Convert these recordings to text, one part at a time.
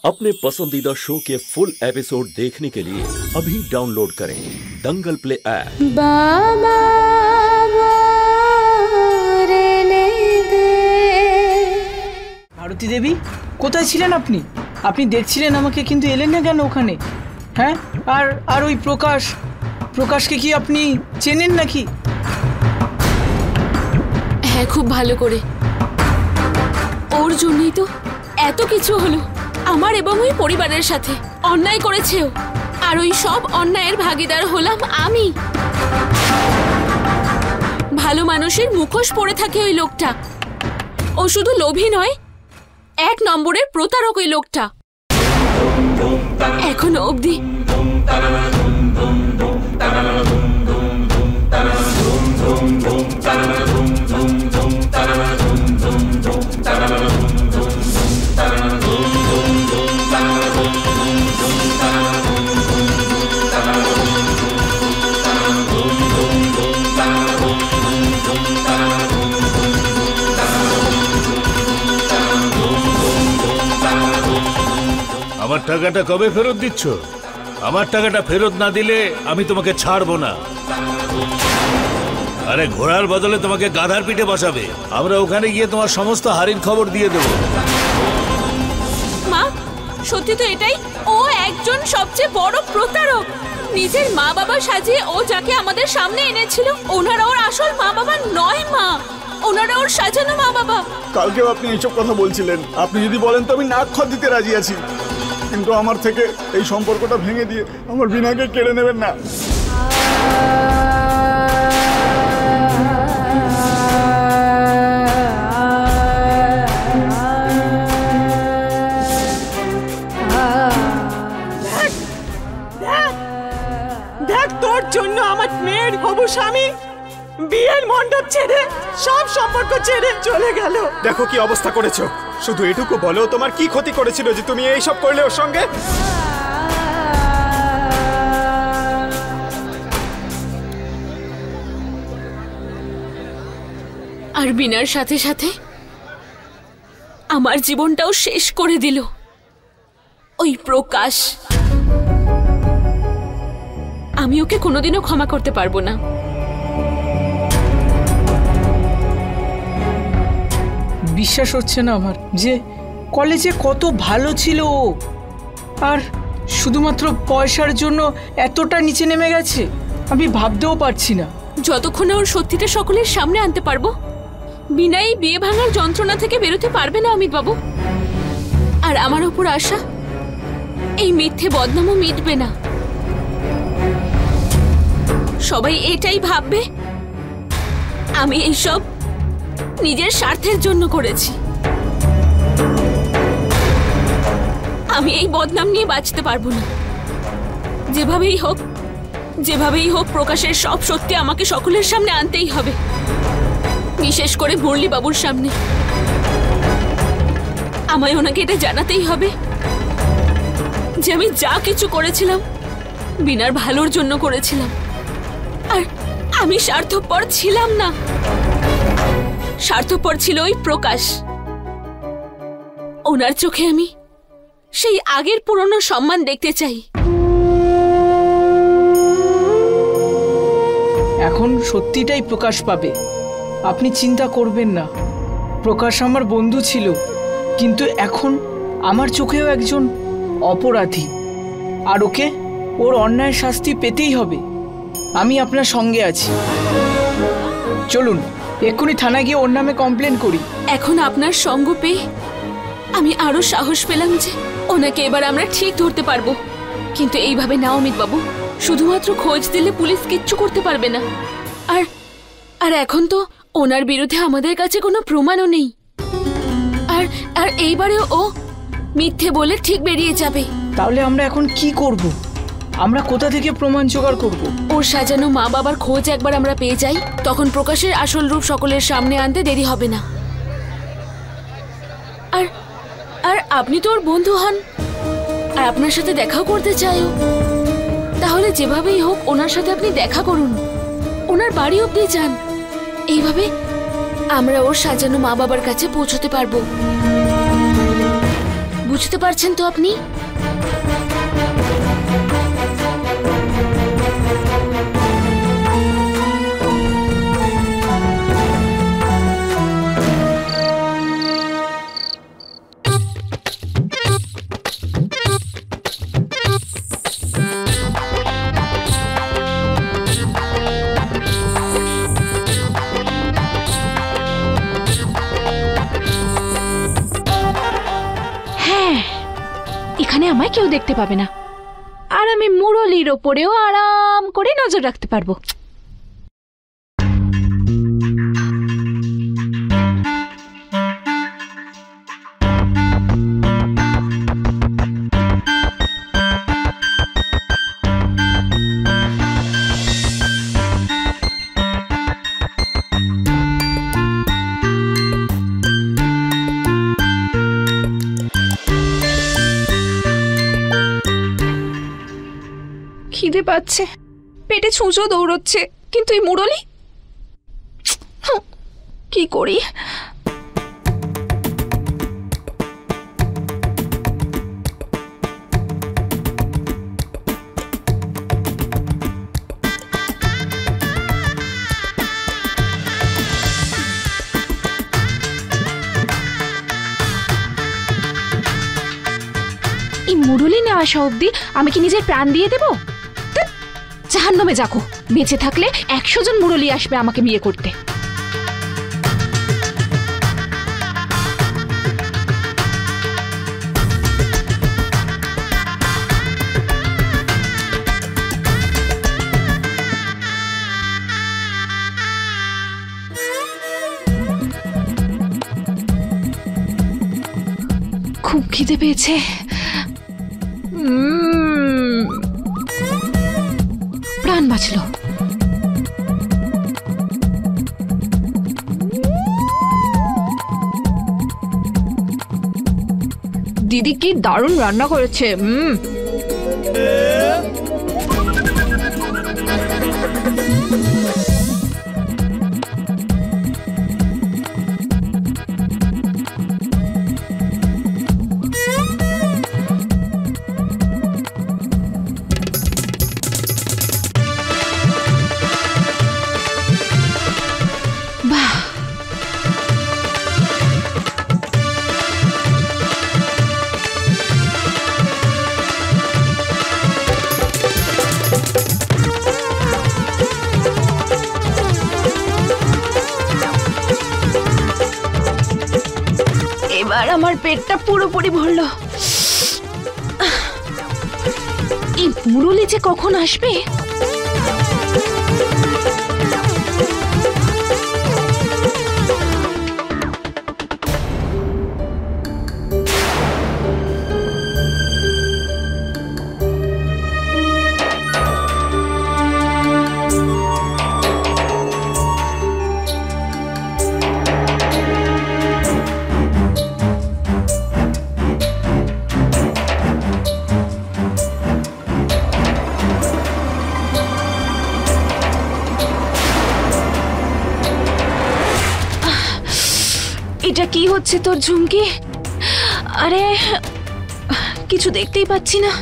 अपने पसंदीदा शो के फुल एपिसोड देखने के लिए अभी डाउनलोड करें दंगल प्ले ऐप। भारती देवी কোথায় ছিলেন আপনি? আপনি দেখছিলেন আমাকে কিন্তু এলেন না কেন ওখানে? হ্যাঁ, আর ওই প্রকাশকে কি আপনি চেনেন নাকি? হ্যাঁ, খুব ভালো করে। ওর জন্যই তো এত কিছু হলো আমার এবং ওই পরিবারের সাথে। অন্যায় করেছে ও, আর ওই সব অন্যায়ের ভাগীদার হলাম আমি। ভালো মানুষের মুখোশ পরে থাকে ওই লোকটা। ও শুধু লোভী নয়, এক নম্বরের প্রতারক ওই লোকটা। এখনো অবধি আমার টাকাটা কবে ফেরত দিচ্ছ? আমার টাকাটা ফেরত না দিলে আমি তোমাকে ছাড়বো না। আরে ঘোড়ার বদলে তোমাকে গাধার পিঠে বসাবে। আমরা ওখানে গিয়ে তোমার সমস্ত হারির খবর দিয়ে দেবো। মা, সত্যি তো এটাই, ও একজন সবচেয়ে বড় প্রতারক। নিজের মা বাবা সাজিয়ে ও যাকে আমাদের সামনে এনেছিল, ওনারা ওর আসল মা বাবা নয় মা, ওনারা ওর সাজানো মা বাবা। কালকেও আপনি এইসব কথা বলছিলেন। আপনি যদি বলেন তো আমি নাক খত দিতে রাজি আছি, কিন্তু আমার থেকে এই সম্পর্কটা ভেঙে দিয়ে আমার বিনাকে কেড়ে নেবেন না। দেখ, তোর জন্য আমার মেয়ের হবু স্বামী বিয়ের মণ্ডপ ছেড়ে সব সম্পর্ক ছেড়ে চলে গেল। দেখো কি অবস্থা করেছো। শুধু এটুকু বলো, তোমার কি ক্ষতি করেছিল যে তুমি এই সব করলে ওর সঙ্গে? আর বিনার সাথে সাথে আমার জীবনটাও শেষ করে দিল ওই প্রকাশ। আমি ওকে কোনোদিনও ক্ষমা করতে পারবো না। বিশ্বাস হচ্ছে না আমার যে কলেজে কত ভালো ছিল ও, আর শুধুমাত্র পয়সার জন্য এতটা নিচে নেমে গেছে। আমি ভাবতেও পারছি না। যতক্ষণ ওর সত্যিটা সকলের সামনে আনতে পারবো, বিনা এই বিয়ে ভাঙার যন্ত্রণা থেকে বেরোতে পারবে না অমিত বাবু। আর আমার ওপর আশা এই মিথ্যে বদনামও মিটবে না। সবাই এটাই ভাববে আমি এইসব নিজের স্বার্থের জন্য করেছি। আমি এই বদনাম নিয়ে বাঁচতে পারবো না। যেভাবেই হোক প্রকাশের সব সত্যি আমাকে সকলের সামনে আনতেই হবে, বিশেষ করে মুরলী বাবুর সামনে। আমায় ওনাকে এটা জানাতেই হবে যে আমি যা কিছু করেছিলাম বিনার ভালোর জন্য করেছিলাম, আর আমি স্বার্থপর ছিলাম না। স্বার্থপর ছিল ওই প্রকাশ। ওনার চোখে আমি সেই আগের পুরনো সম্মান দেখতে চাই। এখন সত্যিটাই প্রকাশ পাবে, আপনি চিন্তা করবেন না। প্রকাশ আমার বন্ধু ছিল, কিন্তু এখন আমার চোখেও একজন অপরাধী, আর ওকে ওর অন্যায় শাস্তি পেতেই হবে। আমি আপনার সঙ্গে আছি। চলুন এক্ষুনি থানায় গিয়ে ওর নামে কমপ্লেন করি। এখন আপনার সঙ্গ পেয়ে আমি আরো সাহস পেলাম যে ওনাকে এবার আমরা ঠিক ধরতে পারবো। কিন্তু এইভাবে না অমিত বাবু, শুধুমাত্র খোঁজ দিলে পুলিশ কিচ্ছু করতে পারবে না। আর এখন তো ওনার বিরুদ্ধে আমাদের কাছে কোনো প্রমাণও নেই। আর এইবারেও ও মিথ্যে বলে ঠিক বেরিয়ে যাবে। তাহলে আমরা এখন কি করব? আমরা কোথা থেকে প্রমাণ জোগাড় করব? ওর সাজানো মা বাবার খোঁজ একবার আমরা পেয়ে যাই, তখন প্রকাশের আসল রূপ সকলের সামনে আনতে দেরি হবে না। আর আপনি তো ওর বন্ধু হন, আর আপনার সাথে দেখাও করতে চাইও। তাহলে যেভাবেই হোক ওনার সাথে আপনি দেখা করুন, ওনার বাড়ি অবধি যান। এইভাবে আমরা ওর সাজানো মা বাবার কাছে পৌঁছতে পারবো। বুঝতে পারছেন তো আপনি? এখানে আমায় কেউ দেখতে পাবে না, আর আমি মুরলির ওপরেও আরাম করে নজর রাখতে পারবো। খিদে পাচ্ছে, পেটে ছুঁচো দৌড়চ্ছে, কিন্তু এই মুরলি কি করি? এই মুরলি না আসা অব্দি আমি কি নিজের প্রাণ দিয়ে দেবো? জাহান্নামে যাকো, বেঁচে থাকলে 100 জন মুরলি আসবে আমাকে বিয়ে করতে। খুব খিদে পেয়েছে। প্রাণ বাঁচলো। দিদি কি দারুণ রান্না করেছে। এবার আমার পেটটা পুরোপুরি ভরলো। এই মুরলি যে কখন আসবে? এটা কি হচ্ছে তোর ঝুমকি? আরে কিছু দেখতেই পাচ্ছি না।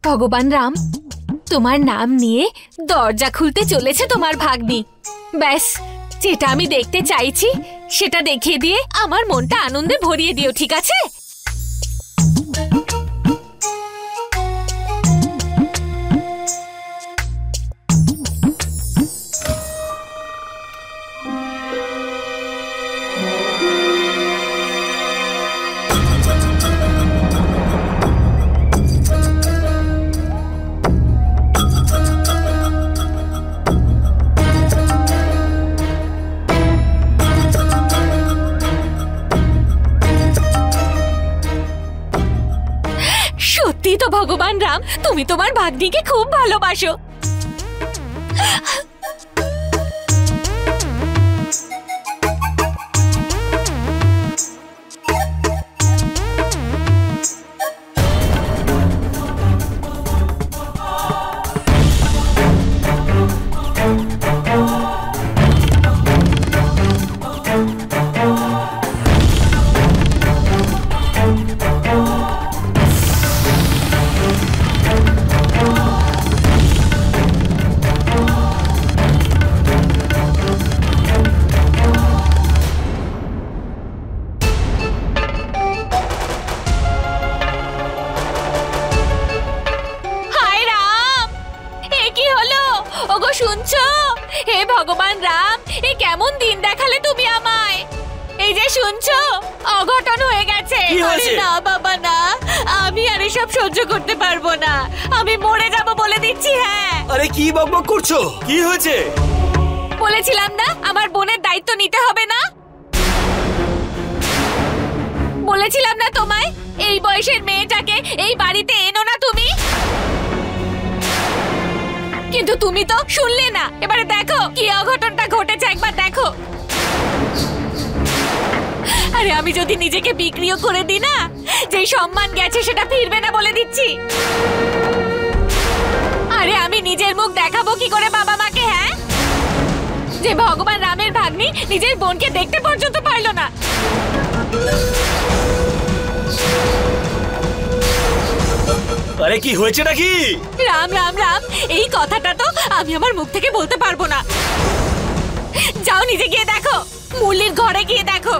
ভগবান রাম, তোমার নাম নিয়ে দরজা খুলতে চলেছে তোমার ভাগ্নি। ব্যাস, যেটা আমি দেখতে চাইছি সেটা দেখিয়ে দিয়ে আমার মনটা আনন্দে ভরিয়ে দিও, ঠিক আছে? তুমি তোমার ভাগ্নিকে খুব ভালোবাসো। শুনছো? হে ভগবান রাম, এ কেমন দিন দেখালে তুমি আমায়। এই যে শুনছো, অঘটন হয়ে গেছে। না বাবা না, আমি আর এসব সহ্য করতে পারবো না, আমি মরে যাব বলে দিচ্ছি। হ্যাঁ। আরে কি বকবক করছো? কি হয়েছে? বলেছিলাম না আমার বোনের দায়িত্ব নিতে হবে না? বলেছিলাম না তোমায় এই বয়সের মেয়েটাকে এই বাড়িতে এনো না তুমি? কিন্তু তুমি তো শুনলে না। এবারে দেখো কি অঘটনটা ঘটেছে, একবার দেখো। আরে আমি যদি নিজেকে বিক্রিও করে দিই না, যে সম্মান গেছে সেটা ফিরবে না বলে দিচ্ছি। আরে আমি নিজের মুখ দেখাবো কি করে বাবা মাকে? হ্যাঁ, যে ভগবান রামের ভাগ্নি নিজের বোনকে দেখতে পর্যন্ত পারলো না। আরে কি হয়েছে নাকি? রাম রাম রাম, এই কথাটা তো আমি আমার মুখ থেকে বলতে পারবো না। যাও নিজে গিয়ে দেখো, মুরলির ঘরে গিয়ে দেখো।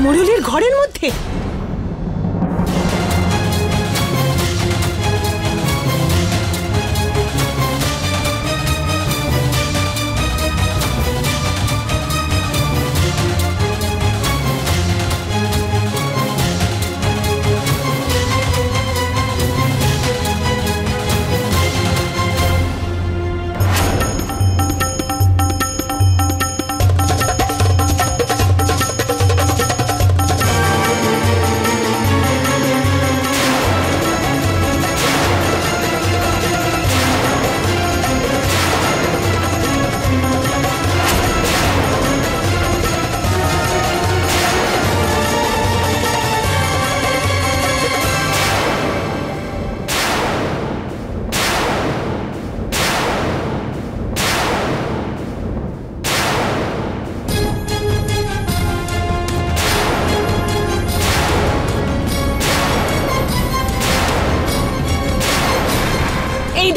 মুরলির ঘরের মধ্যে?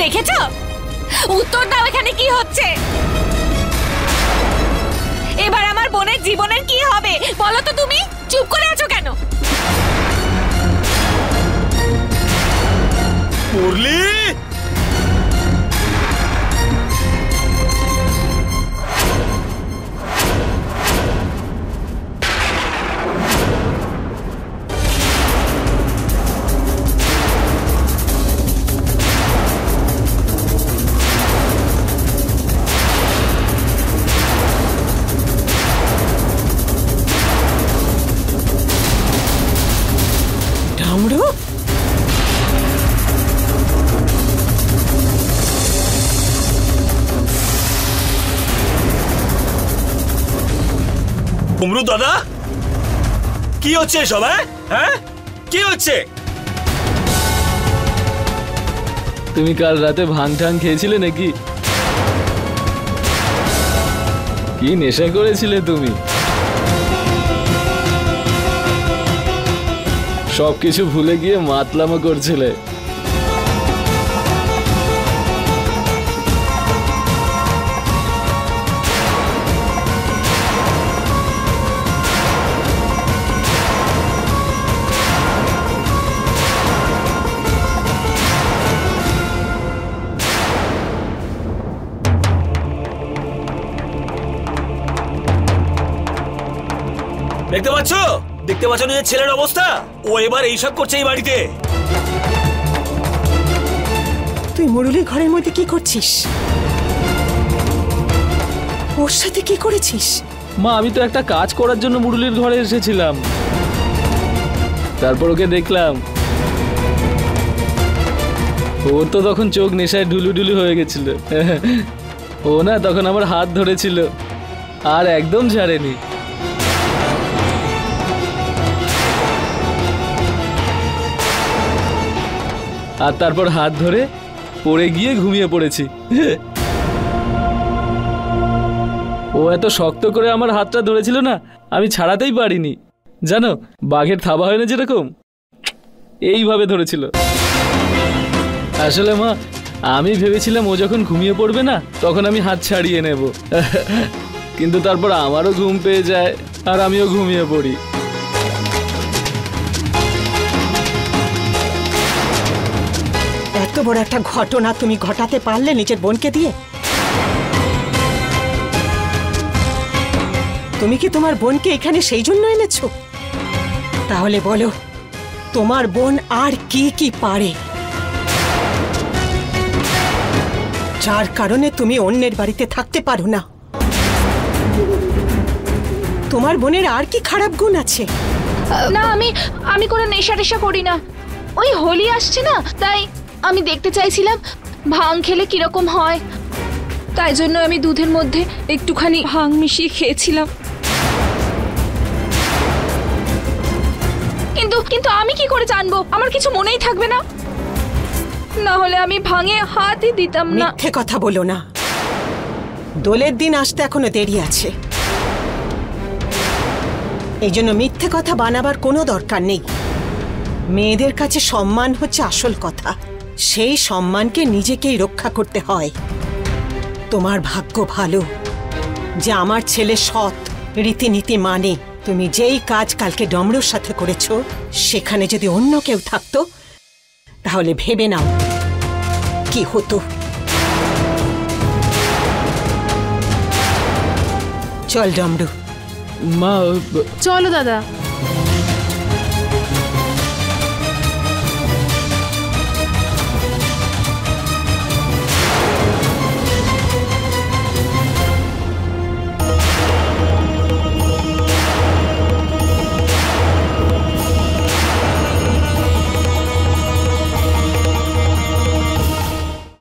দেখেছো? উত্তর দাও, এখানে কি হচ্ছে? এবার আমার বোনের জীবনের কি হবে বলো তো? তুমি চুপ করে আছো কেন? মুরলি, কুমড়ু দাদা, কি হচ্ছে সব? হ্যাঁ, কি হচ্ছে? তুমি কাল রাতে ভাং ঠাং খেয়েছিলে নাকি? কি নেশা করেছিলে তুমি? সবকিছু ভুলে গিয়ে মাতলামো করছিলে। দেখতে পাচ্ছ? দেখতে পাচ্ছ নিজের ছেলের অবস্থা? ও এবার এইসব করছে এই বাড়িতে। তুই মুরুলির ঘরের মধ্যে কি করছিস? ওর সাথে কি করেছিস? মা আমি তো একটা কাজ করার জন্য মুরুলির ঘরে এসেছিলাম, তারপর ওকে দেখলাম। ওর তো তখন চোখ নেশায় ঢুলুঢুলু হয়ে গেছিল। ও না তখন আমার হাত ধরেছিল আর একদম ছাড়েনি। আর তারপর হাত ধরে পড়ে গিয়ে ঘুমিয়ে পড়েছি। ও এত শক্ত করে আমার হাতটা ধরেছিল না, আমি ছাড়াতেই পারিনি। জানো, বাঘের থাবা হয় না যেরকম, এইভাবে ধরেছিল। আসলে মা, আমি ভেবেছিলাম ও যখন ঘুমিয়ে পড়বে না তখন আমি হাত ছাড়িয়ে নেব, কিন্তু তারপর আমারও ঘুম পেয়ে যায় আর আমিও ঘুমিয়ে পড়ি। এত বড় একটা ঘটনা তুমি ঘটাতে পারলে নিজের বোনকে দিয়ে? তুমি কি তোমার বোনকে এখানে সেই জন্য এনেছো? তাহলে বলো, তোমার বোন আর কি কি পারে যার কারণে তুমি অন্যের বাড়িতে থাকতে পারো না? তোমার বোনের আর কি খারাপ গুণ আছে? না, আমি কোনো নেশা টেশা করি না। ওই হোলি আসছে না, তাই আমি দেখতে চাইছিলাম ভাং খেলে কিরকম হয়, তাই জন্য আমি দুধের মধ্যে একটুখানি ভাং মিশিয়ে খেয়েছিলাম। কিন্তু আমি কি করে জানবো? আমার কিছু মনেই থাকবে না, না হলে আমি ভাঙে হাতই দিতাম না। মিথ্যে কথা বলো না, দোলের দিন আসতে এখনো দেরি আছে। এই জন্য মিথ্যে কথা বানাবার কোনো দরকার নেই। মেয়েদের কাছে সম্মান হচ্ছে আসল কথা, সেই সম্মানকে নিজেকেই রক্ষা করতে হয়। তোমার ভাগ্য ভালো যে আমার ছেলে সৎ, রীতিনীতি মানে। তুমি যেই কাজ কালকে ডমরুর সাথে করেছো, সেখানে যদি অন্য কেউ থাকতো তাহলে ভেবে নাও কি হতো। চল ডমরু। মা চলো দাদা।